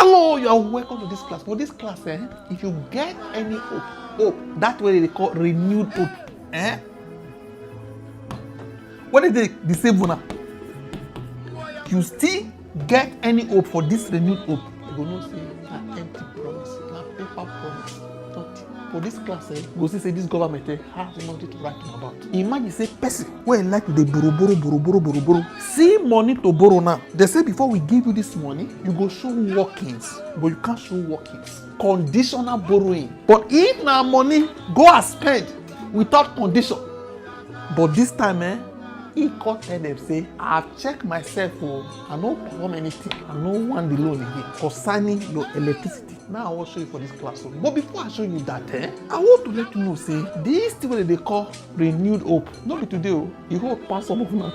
Hello, you are welcome to this class. For this class, if you get any hope, that way they call renewed hope. What is the same one? You still get any hope for this renewed hope, you go know say na empty promise, na paper promise, nothing. For this class, you go see say this government has nothing to write about. Imagine say person wey like to dey borrow, see money to borrow now. They say before we give you this money, you go show workings, but you can't show workings. Conditional borrowing. But if na money, go and spend without condition. But this time, he come tell them say, I have checked myself, I no perform anything, I no want the loan again concerning your electricity. Now I will show you for this class. But before I show you that, I want to let you know say this thing wey they call renewed hope. Not be today, you hope pass some of them.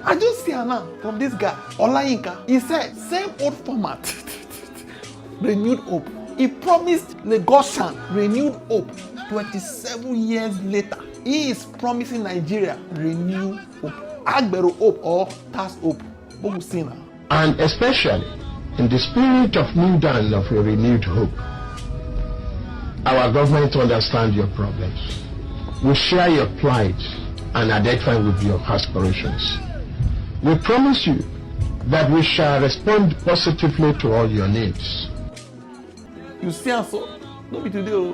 I just see her now from this guy, Olayinka. He said same old format, renewed hope. He promised Lagosian renewed hope. 27 years later, he is promising Nigeria renewed hope. Agbero hope or tax hope. What we see now. And especially in the spirit of new dawn of a renewed hope, our government understands your problems. We share your plight and identify with your aspirations. We promise you that we shall respond positively to all your needs. You see, so don't be today.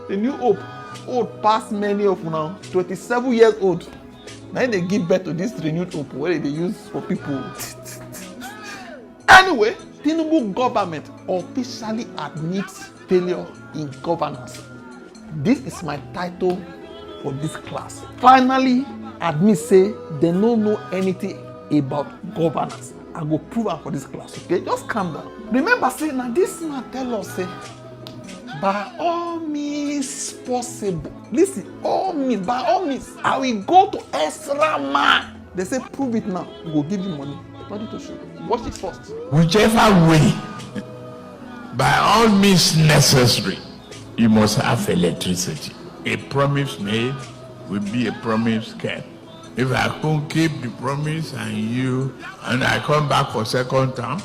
The new hope, old past many of now, 27 years old. Now they give birth to this renewed hope where they use for people. Anyway, Tinubu government officially admits failure in governance. This is my title for this class. Finally, admit say they don't know anything about governance. I go prove am for this class, okay? Just calm down. Remember, say now this man tell us say, by all means possible. Listen, all means, by all means, I will go to extra man. They say prove it now. We will give you money. Nothing to show. Watch it first. Whichever way, by all means necessary, you must have electricity. A promise made will be a promise kept. If I can't keep the promise and I come back for second term,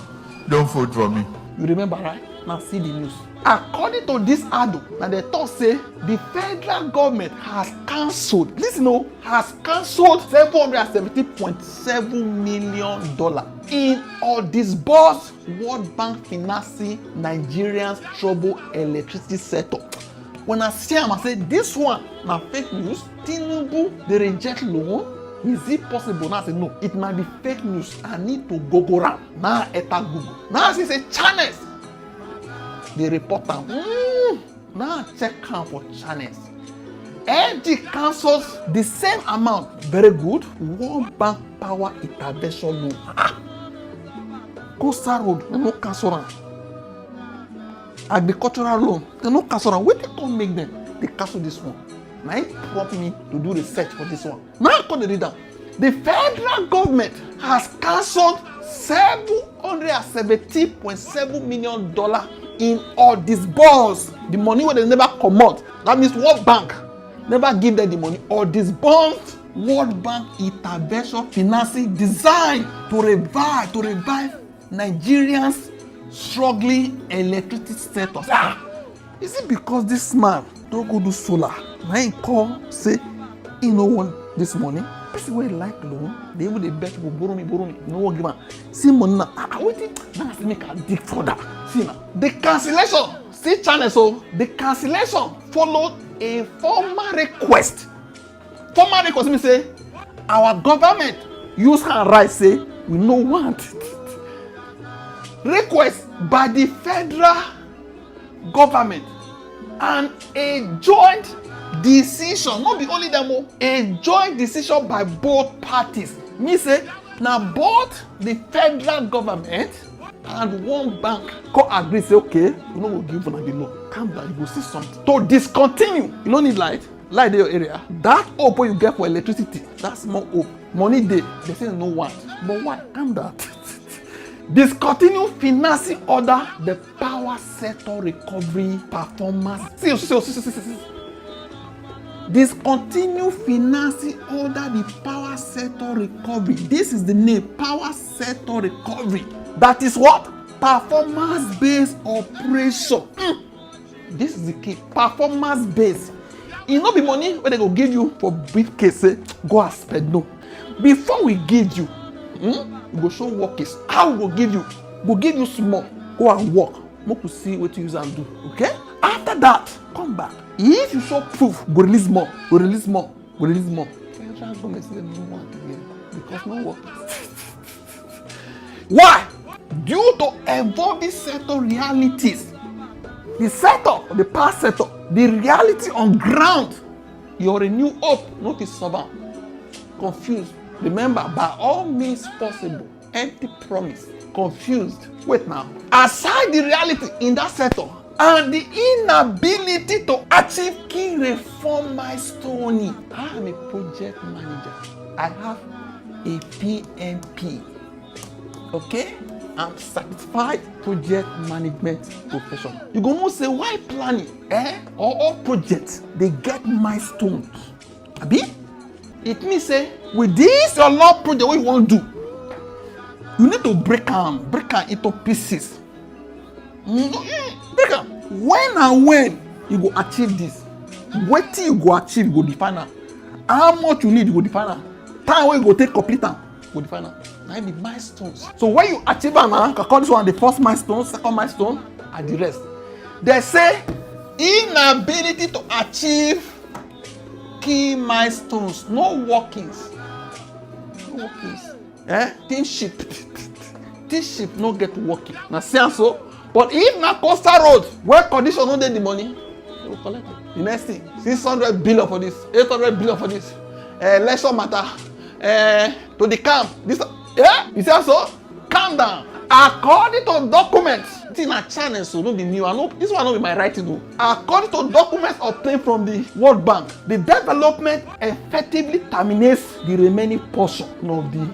don't vote for me. You remember, right? Now see the news. According to this article, now they talk say the federal government has cancelled, listen, has cancelled $770.7 million in or disbursed World Bank financing Nigerians trouble electricity sector. When I see them, I say this one now fake news. Tinubu they reject loan. Is it possible? Now I say no, it might be fake news. I need to go around. Now I enter Google. Now I say channels. The reporter, now check count for channels. LG cancels the same amount, very good. World Bank power intervention loan. Coastal road, they no cancel am. Agricultural loan, they no cancel am. Wait till come make them, they cancel this one. Now it prompt me to do research for this one. Now I come to read down. The federal government has cancelled $770.7 million in or disburse the money where they never come out. That means World Bank never give them the money or disburse World Bank intervention financing designed to revive Nigerians struggling electricity status. Is it because this man don't go do solar? Now he call say he no want this money. Person wey like loan, they even dey bet people borrow me, no one give am. See money now. Waiting now I say make I dig further. See now, the cancellation, see channel so the cancellation followed a formal request. Formal request mean say our government use hand right say we no want. Request by the federal government and a joint decision, not be only them, a joint decision by both parties. Me say now both the federal government and one bank come agree say okay, we no go give una the loan. Calm down, you go see something. To discontinue, you no need light dey your area. That hope you get for electricity, that's small hope. Money dey, they say no want. But why? Calm down. Discontinue financing order the power sector recovery performance. See. Discontinue financing under the power sector recovery. This is the name, power sector recovery. That is what? Performance-based operation. This is the key. Performance-based. E no be money wey they go give you for briefcase, say go and spend. No. Before we give you, we go show work is. How we go give you? We go give you small. Go and work. Make we see what you use and do. Okay? After that, come back. If you show proof, go release more. Go release more. Go release more. Federal government say no want again because no work. Why? Due to evolving sector realities, the sector, the past sector, the reality on ground, your renewed hope, not is stubborn, confused. Remember, by all means possible, empty promise, confused. Wait now. Aside the reality in that sector and the inability to achieve key reform milestone, I am a project manager. I have a PMP. Okay? I'm certified project management professional. You go know say why planning or all projects they get milestones. Abi? It means say with this your law project what you want to do, you need to break am into pieces. Break am. When you go achieve this, wetin you go achieve you go define am. How much you need you go define am. Time wey you go take complete am go define am. Na be milestones. So when you achieve am, I call this one the first milestone, second milestone, and the rest. They say inability to achieve key milestones, no workings. No workings. This ship no get working. Na say so. But if na coastal road where condition no dey the money, they will collect it. The next thing, 600 billion for this, 800 billion for this. Election matter. To the camp. This. Yeah, you see so? Calm down. According to documents, this is a channel, so don't be new. I know this one not be my writing. No. According to documents obtained from the World Bank, the development effectively terminates the remaining portion of the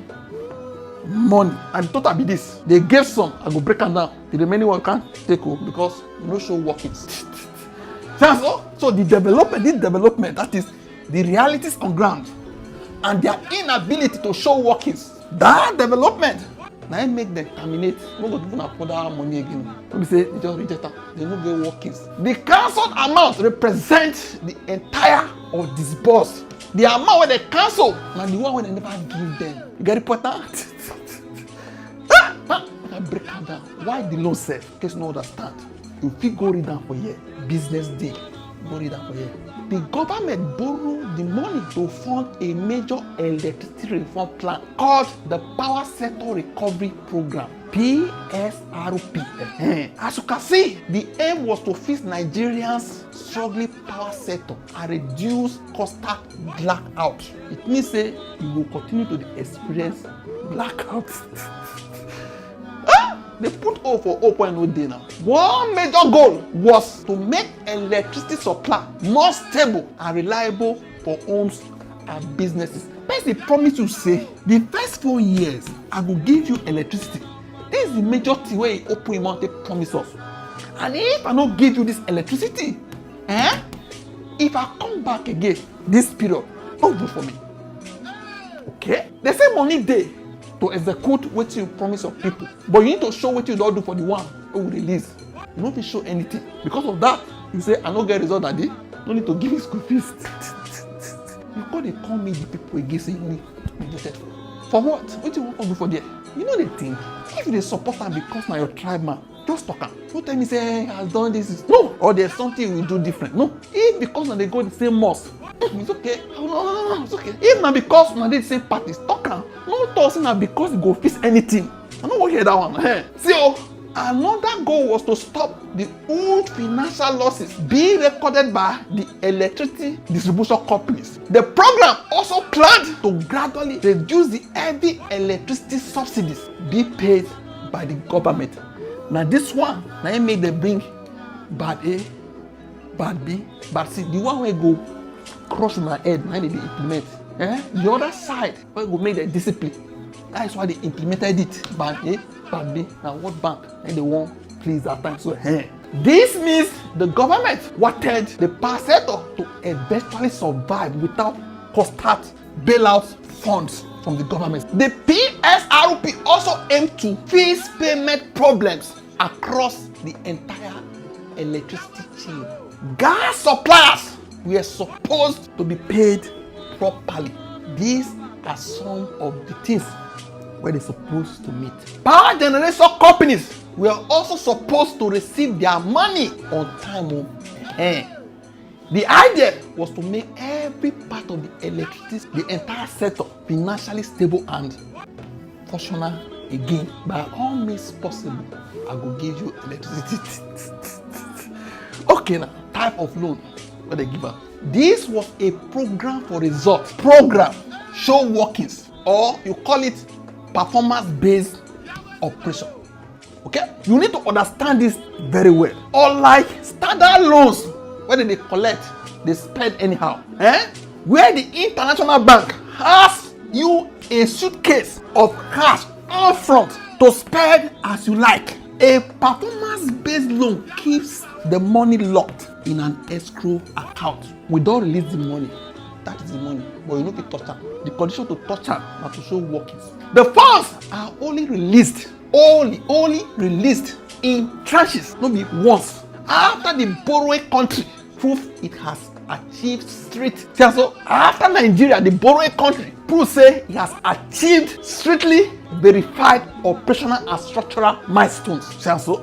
money. And the total be this. They gave some. I go break them down. The remaining one can't take home because no show workings. So the development, this development, that is the realities on ground, and their inability to show workings. That development now make them terminate. No go even afford that money again. When they say they just reject them, they no get workings. The cancelled amount represents the entire or disbursed. The amount where they cancel, now the one where they never give them. You get the point now? I break it down. Why the loan set? In case you no understand. If you go read down for here, business day, go read down for here. The government borrowed the money to fund a major electricity reform plan called the Power Sector Recovery Program, PSRP. As you can see, the aim was to fix Nigerians' struggling power sector and reduce coastal blackout. It means say you will continue to experience blackout. They put O for open no day now. One major goal was to make electricity supply more stable and reliable for homes and businesses. Person promise you say the first 4 years I go give you electricity. This is the major thing where he open him mouth take promise us. And if I don't give you this electricity, if I come back again this period, don't vote for me. Okay? They say money day to execute what you promise of people, but you need to show what you don't do for the one who will release. You don't show anything. Because of that, you say I don't get result that day. No need to give you school fees. You call they call me the people again say you need to be voted for what? What you want to do for there? You know they think if they support them because now your tribe man, just talk am. Don't tell me say has done this. No, or there's something we do different. No, if because now they go the same mosque, it's okay. No, it's okay. If now because now they the same parties, talk am. No talk say now because you go fix anything. I don't want to hear that one. See, another goal was to stop the huge financial losses being recorded by the electricity distribution companies. The program also planned to gradually reduce the heavy electricity subsidies being paid by the government. Now this one, now it make them bring bad A, bad B, bad C. The one where go crush my head, now they implement. The other side, where go make the discipline. That is why they implemented it. Bad A, bad B. Now what bank? And they won't please that time. So This means the government wanted the power sector to eventually survive without constant bailout funds from the government. The PSRP also aimed to fix payment problems across the entire electricity chain. Gas suppliers were supposed to be paid properly. These are some of the things where they're supposed to meet. Power generation companies were also supposed to receive their money on time. The idea was to make every part of the electricity, the entire sector, financially stable and functional again. By all means possible, I will give you electricity. Okay, now, type of loan what they give out. This was a program for results. Program show workings, or you call it performance-based operation. Okay, you need to understand this very well. Unlike standard loans, where they collect, they spend anyhow. Where the international bank has you a suitcase of cash up front to spend as you like. A performance-based loan keeps the money locked in an escrow account. We don't release the money. That is the money, but you no fit touch am. The condition to touch am na to show workings. The funds are only released in tranches, no be once, after the borrowing country prove it has achieved so after Nigeria, the borrowing country prove say it has achieved strictly verified operational and structural milestones. So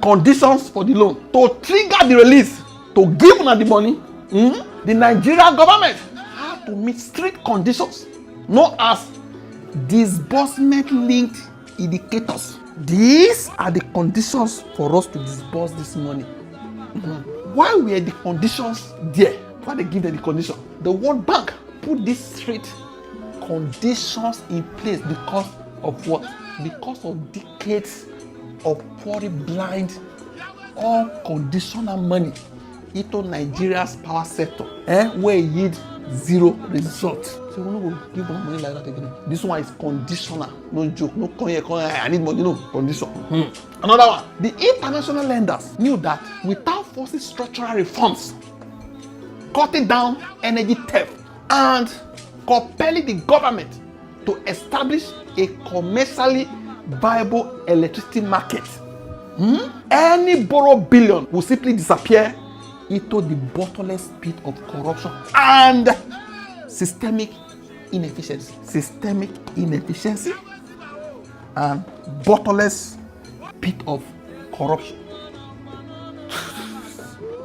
conditions for the loan to trigger the release to give una the money. The Nigerian government had to meet strict conditions known as disbursement linked indicators. These are the conditions for us to disburse this money. Why were the conditions there? Why they give them the condition? The World Bank put these strict conditions in place because of what? Because of decades of pouring blind unconditional money into Nigeria's power sector, where it yield zero results. So we no go give them money like that again. This one is conditional, no joke. No come here, I need money, no condition. Another one, the international lenders knew that without forcing structural reforms, cutting down energy theft, and compelling the government to establish a commercially viable electricity market, any borrowed billion will simply disappear into the bottomless pit of corruption and systemic inefficiency. Systemic inefficiency and bottomless pit of corruption.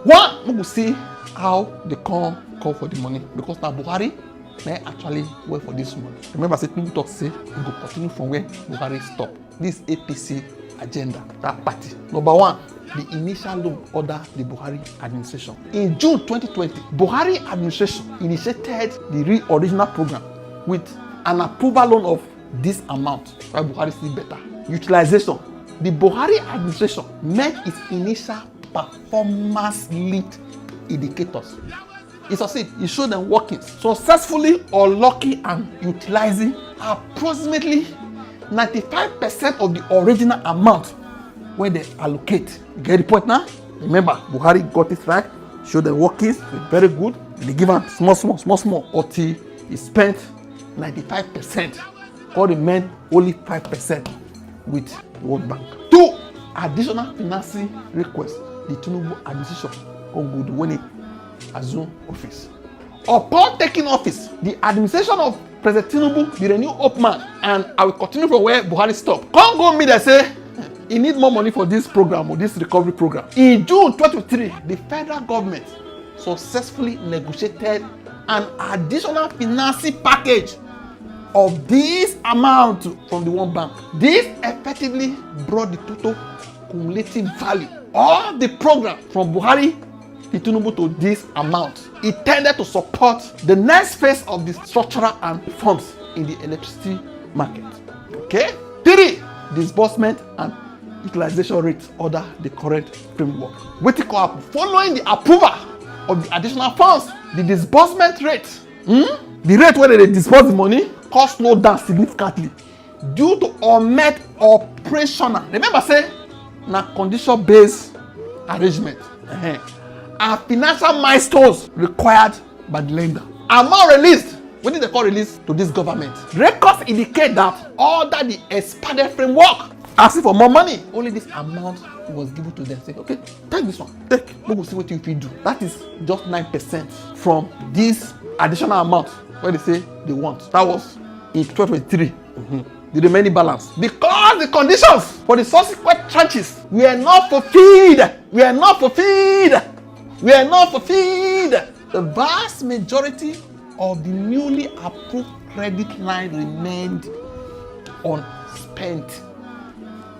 One, we will see how they call for the money, because now Buhari may actually wait for this money. Remember, people talk say we go continue from where Buhari stopped. This APC agenda, that party. Number one, the initial loan order the Buhari administration. In June 2020, Buhari administration initiated the original program with an approval loan of this amount. Why Buhari still better? Utilization. The Buhari administration met its initial performance-linked indicators. It succeeded. It showed them working successfully, unlocking and utilizing approximately 95% of the original amount when they allocate. You get the point now? Remember, Buhari got it right, showed the workings, very good. They give him small, until he spent 95%. All remain only 5% with the World Bank. 2. Additional financing requests. The Tinubu administration on good when it assumed office. Upon taking office, the administration of President Tinubu, the renewed hope man, and I will continue from where Buhari stopped. Come go meet and say, he need more money for this program or this recovery program. In June 2023, the federal government successfully negotiated an additional financing package of this amount from the World Bank. This effectively brought the total cumulative value of the program from Buhari to Tinubu to this amount. It tended to support the next phase of the structural and reforms in the electricity market. Okay? 3. Disbursement and utilization rates under the current framework. Following the approval of the additional funds, the disbursement rate, the rate where they disburse the money, cost slowed down significantly due to unmet operational. Remember, say, na condition based arrangement. And financial milestones required by the lender. Amount released. What did they call release to this government? Records indicate that under the expanded framework, asking for more money, only this amount was given to them. Say, okay, take this one, take. We will see what you can do. That is just 9% from this additional amount where they say they want. That was in 2023. The remaining balance, because the conditions for the subsequent tranches were not fulfilled. The vast majority of the newly approved credit line remained unspent.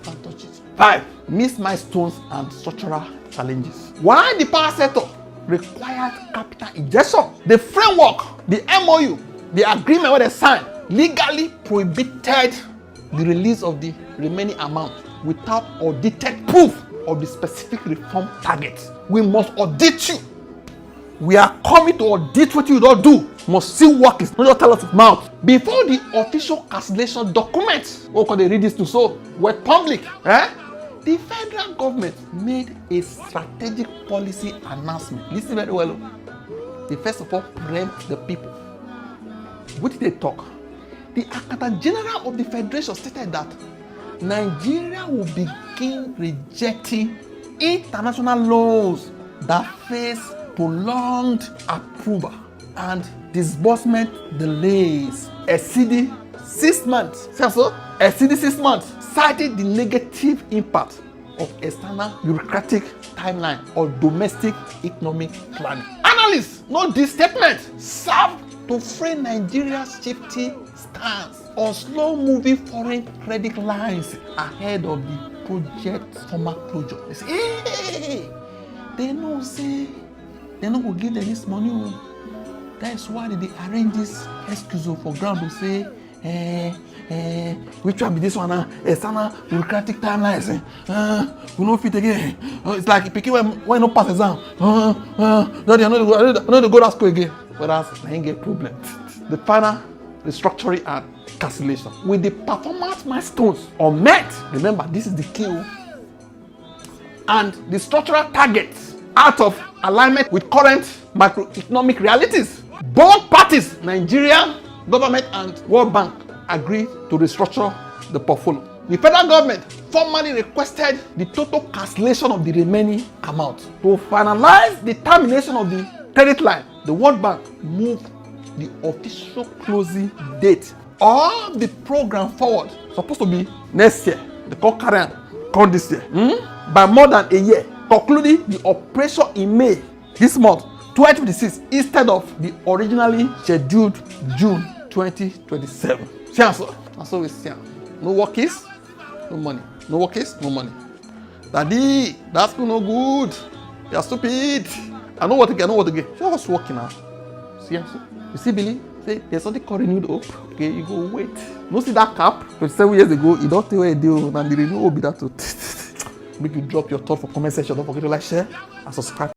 Can't touch it. 5. Missed milestones and structural challenges. While the power sector required capital injection, the framework, the MOU, the agreement where they signed, legally prohibited the release of the remaining amount without audited proof of the specific reform target. We must audit you. We are coming to audit what you don't do. Must see work is not just tell us with mouth. Before the official cancellation documents, what can they read this to so were public? The federal government made a strategic policy announcement. Listen very well. They first of all preempt the people. What did they talk? The Accountant General of the Federation stated that Nigeria will begin rejecting international loans that face prolonged approval and disbursement delays exceeding 6 months. Exceeding 6 months, citing the negative impact of external bureaucratic timeline or domestic economic planning. Analysts note this statement served to frame Nigeria's shifty stance on slow-moving foreign credit lines ahead of the project formal closure. They say, hey, they know say they no go give them this money. That's why they arrange this excuse for ground to say, which one be this one? External bureaucratic timelines. We no fit again. It's like picking when no pass exam. No, they no go that school again. Whereas they get problem. The final restructuring and cancellation with the performance milestones unmet. Remember, this is the key. And the structural targets out of alignment with current macroeconomic realities. Both parties, Nigeria government and World Bank, agreed to restructure the portfolio. The federal government formally requested the total cancellation of the remaining amount. To finalize the termination of the credit line, the World Bank moved the official closing date of the program forward. Supposed to be next year. They call carry on this year. By more than a year, concluding the operation in May this month, 2026, instead of the originally scheduled June 2027. That's what we see. No work is, no money. No work is, no money. Daddy, that's no good. You're stupid. I know what to get. You're just working now. See, you see, Billy? Say, there's something called renewed hope. Okay, you go wait. No see that cap 27 years ago, you don't tell where you do, and the renewed hope be that to make you drop your thought for comment section. Don't forget to like, share, and subscribe.